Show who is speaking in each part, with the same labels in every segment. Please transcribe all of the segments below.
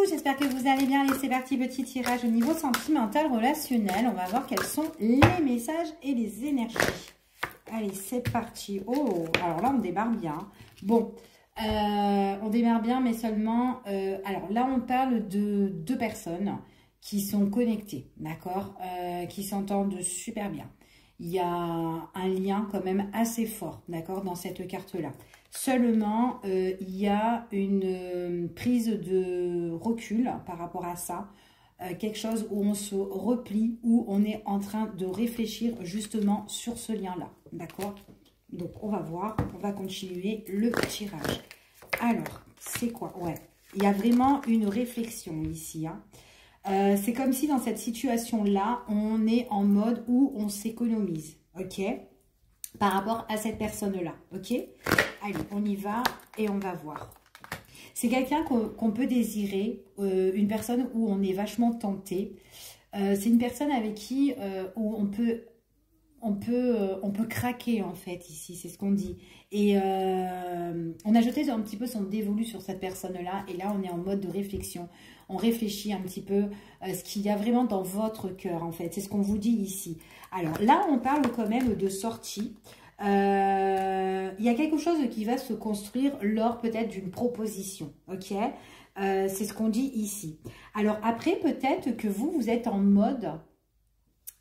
Speaker 1: j'espère que vous allez bien. Allez, c'est parti, petit tirage au niveau sentimental, relationnel. On va voir quels sont les messages et les énergies. Allez, c'est parti. Oh, alors là, on démarre bien. Bon, on démarre bien, mais seulement... alors là, on parle de deux personnes qui sont connectées, d'accord, qui s'entendent super bien. Il y a un lien quand même assez fort, d'accord, dans cette carte-là. Seulement, il y a une prise de recul par rapport à ça. Quelque chose où on se replie, où on est en train de réfléchir justement sur ce lien-là, d'accord? Donc, on va voir, on va continuer le tirage. Alors, c'est quoi? Ouais, il y a vraiment une réflexion ici, hein. C'est comme si dans cette situation-là, on est en mode où on s'économise, ok? Par rapport à cette personne-là, ok? Allez, on y va et on va voir. C'est quelqu'un qu'on peut désirer, une personne où on est vachement tenté. C'est une personne avec qui où on peut craquer en fait ici, c'est ce qu'on dit. Et on a jeté un petit peu son dévolu sur cette personne-là et là on est en mode de réflexion. On réfléchit un petit peu ce qu'il y a vraiment dans votre cœur en fait, c'est ce qu'on vous dit ici. Alors là on parle quand même de sortie. Il y a quelque chose qui va se construire lors peut-être d'une proposition, ok? C'est ce qu'on dit ici. Alors après peut-être que vous êtes en mode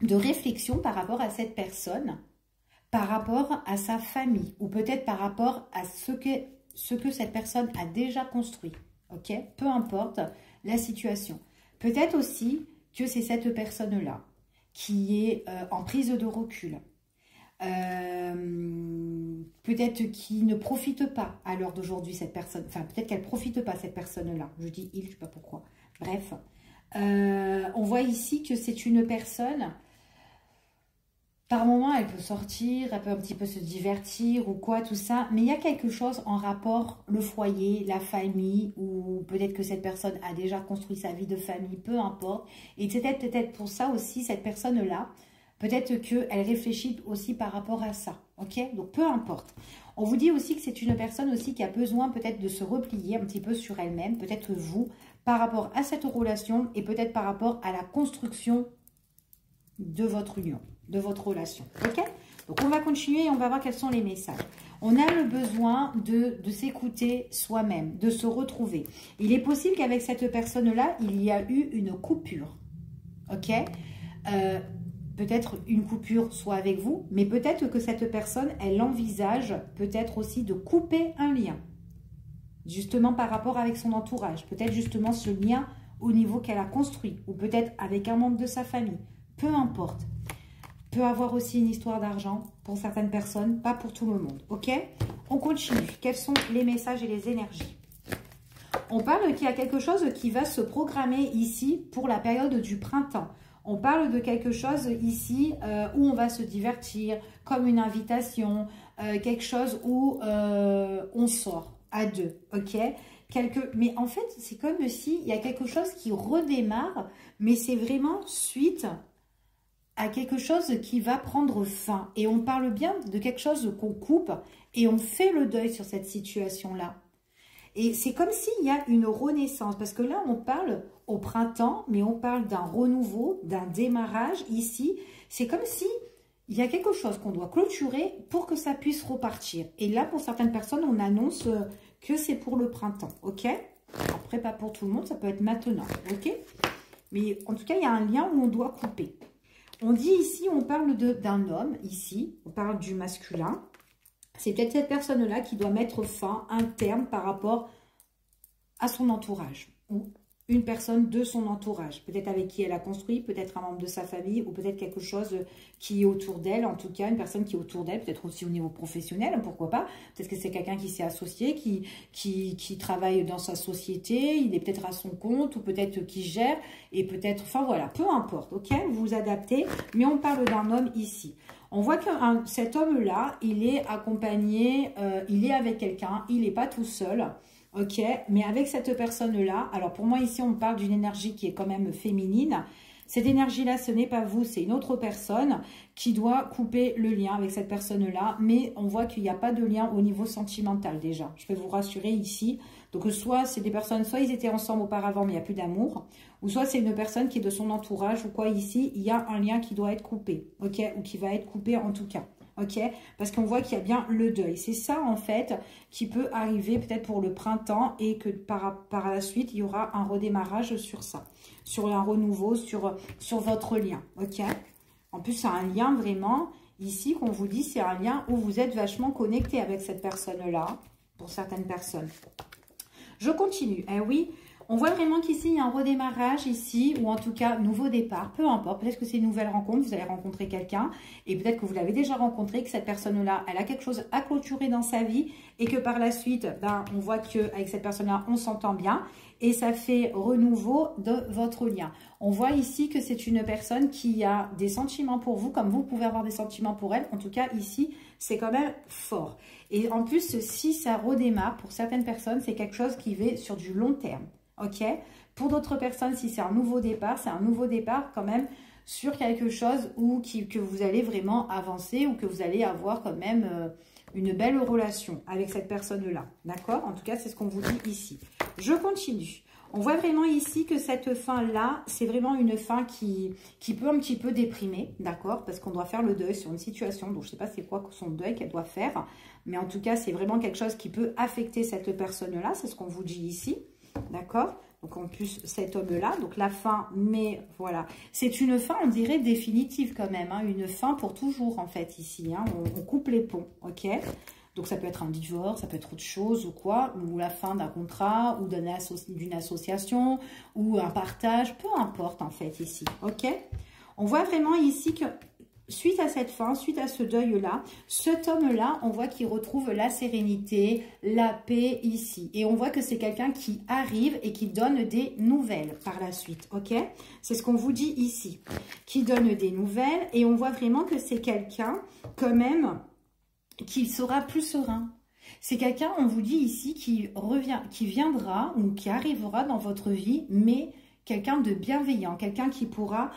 Speaker 1: de réflexion par rapport à cette personne, par rapport à sa famille, ou peut-être par rapport à ce que cette personne a déjà construit, ok? Peu importe la situation. Peut-être aussi que c'est cette personne-là qui est en prise de recul. Peut-être qui ne profite pas à l'heure d'aujourd'hui cette personne, enfin peut-être qu'elle ne profite pas cette personne-là. Je dis il, je ne sais pas pourquoi. Bref, on voit ici que c'est une personne... Par moment, elle peut sortir, elle peut un petit peu se divertir ou quoi, tout ça. Mais il y a quelque chose en rapport, le foyer, la famille, ou peut-être que cette personne a déjà construit sa vie de famille, peu importe. Et c'est peut-être pour ça aussi, cette personne-là, peut-être qu'elle réfléchit aussi par rapport à ça, ok? Donc, peu importe. On vous dit aussi que c'est une personne aussi qui a besoin peut-être de se replier un petit peu sur elle-même, peut-être vous, par rapport à cette relation et peut-être par rapport à la construction de votre union, de votre relation, ok? Donc, on va continuer et on va voir quels sont les messages. On a le besoin de s'écouter soi-même, de se retrouver. Il est possible qu'avec cette personne-là, il y a eu une coupure, ok? Peut-être une coupure soit avec vous, mais peut-être que cette personne, elle envisage peut-être aussi de couper un lien, justement par rapport avec son entourage. Peut-être justement ce lien au niveau qu'elle a construit, ou peut-être avec un membre de sa famille. Peu importe. Peut avoir aussi une histoire d'argent pour certaines personnes, pas pour tout le monde. Ok? On continue. Quels sont les messages et les énergies? On parle qu'il y a quelque chose qui va se programmer ici pour la période du printemps. On parle de quelque chose ici où on va se divertir, comme une invitation, quelque chose où on sort à deux. Ok? Mais en fait, c'est comme si il y a quelque chose qui redémarre, mais c'est vraiment suite à quelque chose qui va prendre fin. Et on parle bien de quelque chose qu'on coupe et on fait le deuil sur cette situation-là. Et c'est comme s'il y a une renaissance. Parce que là, on parle au printemps, mais on parle d'un renouveau, d'un démarrage ici. C'est comme si il y a quelque chose qu'on doit clôturer pour que ça puisse repartir. Et là, pour certaines personnes, on annonce que c'est pour le printemps. Ok? Après, pas pour tout le monde, ça peut être maintenant. Ok? Mais en tout cas, il y a un lien où on doit couper. On dit ici, on parle d'un homme, ici, on parle du masculin. C'est peut-être cette personne-là qui doit mettre fin, un terme par rapport à son entourage. Ou une personne de son entourage. Peut-être avec qui elle a construit, peut-être un membre de sa famille, ou peut-être quelque chose qui est autour d'elle. En tout cas, une personne qui est autour d'elle, peut-être aussi au niveau professionnel, pourquoi pas. Peut-être que c'est quelqu'un qui s'est associé, qui travaille dans sa société, il est peut-être à son compte, ou peut-être qui gère, et peut-être, enfin voilà, peu importe, ok? Vous vous adaptez, mais on parle d'un homme ici. On voit que cet homme-là, il est accompagné, il est avec quelqu'un, il n'est pas tout seul. Ok, mais avec cette personne-là, alors pour moi ici on parle d'une énergie qui est quand même féminine. Cette énergie-là, ce n'est pas vous, c'est une autre personne qui doit couper le lien avec cette personne-là. Mais on voit qu'il n'y a pas de lien au niveau sentimental déjà. Je peux vous rassurer ici. Donc, soit c'est des personnes, soit ils étaient ensemble auparavant, mais il n'y a plus d'amour, ou soit c'est une personne qui est de son entourage, ou quoi, ici, il y a un lien qui doit être coupé, ok, ou qui va être coupé en tout cas. Ok, parce qu'on voit qu'il y a bien le deuil. C'est ça, en fait, qui peut arriver peut-être pour le printemps et que par la suite, il y aura un redémarrage sur ça, sur un renouveau, sur votre lien. Ok, en plus, c'est un lien vraiment, ici, qu'on vous dit, c'est un lien où vous êtes vachement connecté avec cette personne-là, pour certaines personnes. Je continue. Eh oui, on voit vraiment qu'ici, il y a un redémarrage ici, ou en tout cas, nouveau départ, peu importe. Peut-être que c'est une nouvelle rencontre, vous allez rencontrer quelqu'un, et peut-être que vous l'avez déjà rencontré, que cette personne-là, elle a quelque chose à clôturer dans sa vie, et que par la suite, ben, on voit qu'avec cette personne-là, on s'entend bien, et ça fait renouveau de votre lien. On voit ici que c'est une personne qui a des sentiments pour vous, comme vous pouvez avoir des sentiments pour elle. En tout cas, ici, c'est quand même fort. Et en plus, si ça redémarre, pour certaines personnes, c'est quelque chose qui va sur du long terme. Ok, pour d'autres personnes, si c'est un nouveau départ, c'est un nouveau départ quand même sur quelque chose où que vous allez vraiment avancer ou que vous allez avoir quand même une belle relation avec cette personne-là. D'accord? En tout cas, c'est ce qu'on vous dit ici. Je continue. On voit vraiment ici que cette fin-là, c'est vraiment une fin qui peut un petit peu déprimer, d'accord? Parce qu'on doit faire le deuil sur une situation, donc je ne sais pas c'est quoi son deuil qu'elle doit faire, mais en tout cas, c'est vraiment quelque chose qui peut affecter cette personne-là, c'est ce qu'on vous dit ici. D'accord? Donc, en plus, cet homme-là, donc la fin, mais voilà. C'est une fin, on dirait, définitive quand même. Hein, une fin pour toujours, en fait, ici. Hein, on coupe les ponts, ok? Donc, ça peut être un divorce, ça peut être autre chose ou quoi. Ou la fin d'un contrat, ou d'une association, ou un partage. Peu importe, en fait, ici, ok? On voit vraiment ici que... Suite à cette fin, suite à ce deuil-là, cet homme-là, on voit qu'il retrouve la sérénité, la paix ici. Et on voit que c'est quelqu'un qui arrive et qui donne des nouvelles par la suite, ok? C'est ce qu'on vous dit ici, qui donne des nouvelles. Et on voit vraiment que c'est quelqu'un, quand même, qui sera plus serein. C'est quelqu'un, on vous dit ici, qui viendra ou qui arrivera dans votre vie, mais quelqu'un de bienveillant, quelqu'un qui pourra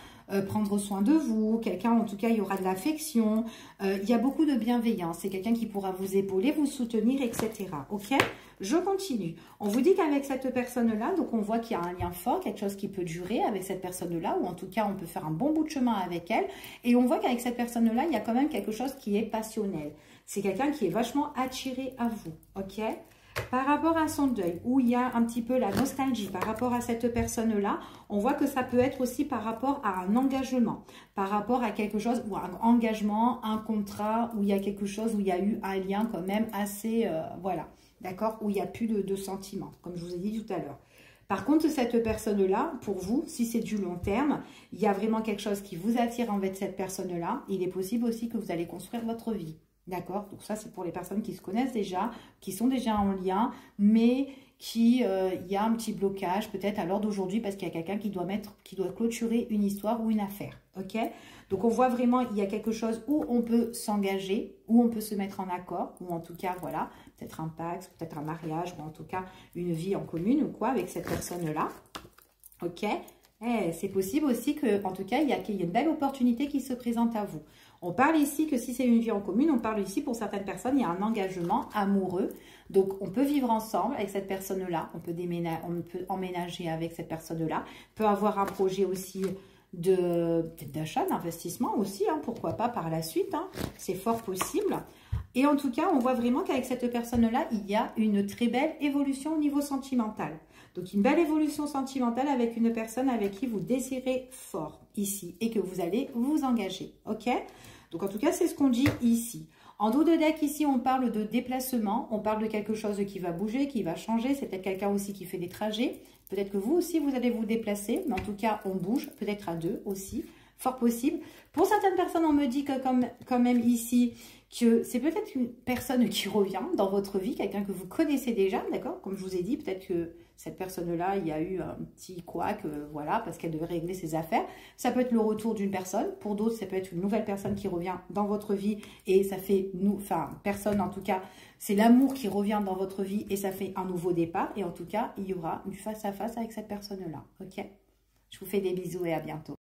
Speaker 1: prendre soin de vous, quelqu'un, en tout cas, il y aura de l'affection, il y a beaucoup de bienveillance, c'est quelqu'un qui pourra vous épauler, vous soutenir, etc. Ok? Je continue. On vous dit qu'avec cette personne-là, donc on voit qu'il y a un lien fort, quelque chose qui peut durer avec cette personne-là, ou en tout cas, on peut faire un bon bout de chemin avec elle, et on voit qu'avec cette personne-là, il y a quand même quelque chose qui est passionnel. C'est quelqu'un qui est vachement attiré à vous, ok? Par rapport à son deuil, où il y a un petit peu la nostalgie par rapport à cette personne-là, on voit que ça peut être aussi par rapport à un engagement, par rapport à quelque chose, ou un engagement, un contrat, où il y a quelque chose, où il y a eu un lien quand même assez, voilà, d'accord, où il n'y a plus de sentiments, comme je vous ai dit tout à l'heure. Par contre, cette personne-là, pour vous, si c'est du long terme, il y a vraiment quelque chose qui vous attire envers cette personne-là. Il est possible aussi que vous allez construire votre vie. D'accord? Donc ça, c'est pour les personnes qui se connaissent déjà, qui sont déjà en lien, mais il y a un petit blocage peut-être à l'heure d'aujourd'hui parce qu'il y a quelqu'un qui doit clôturer une histoire ou une affaire. Ok? Donc on voit vraiment, il y a quelque chose où on peut s'engager, où on peut se mettre en accord, ou en tout cas, voilà, peut-être un pacte, peut-être un mariage, ou en tout cas une vie en commune ou quoi avec cette personne-là. Ok? C'est possible aussi que, en tout cas, il y a une belle opportunité qui se présente à vous. On parle ici que si c'est une vie en commune, on parle ici pour certaines personnes, il y a un engagement amoureux. Donc, on peut vivre ensemble avec cette personne-là, on peut emménager avec cette personne-là, peut avoir un projet aussi d'achat, d'investissement aussi, hein, pourquoi pas par la suite, hein, c'est fort possible. Et en tout cas, on voit vraiment qu'avec cette personne-là, il y a une très belle évolution au niveau sentimental. Donc, une belle évolution sentimentale avec une personne avec qui vous désirez fort ici et que vous allez vous engager, ok? Donc, en tout cas, c'est ce qu'on dit ici. En dos de deck, ici, on parle de déplacement, on parle de quelque chose qui va bouger, qui va changer. C'est peut-être quelqu'un aussi qui fait des trajets. Peut-être que vous aussi, vous allez vous déplacer, mais en tout cas, on bouge, peut-être à deux aussi, fort possible. Pour certaines personnes, on me dit que quand même ici, que c'est peut-être une personne qui revient dans votre vie, quelqu'un que vous connaissez déjà, d'accord? Comme je vous ai dit, peut-être que cette personne-là, il y a eu un petit couac, voilà, parce qu'elle devait régler ses affaires. Ça peut être le retour d'une personne. Pour d'autres, ça peut être une nouvelle personne qui revient dans votre vie et ça fait, personne en tout cas, c'est l'amour qui revient dans votre vie et ça fait un nouveau départ. Et en tout cas, il y aura du face-à-face avec cette personne-là, ok? Je vous fais des bisous et à bientôt.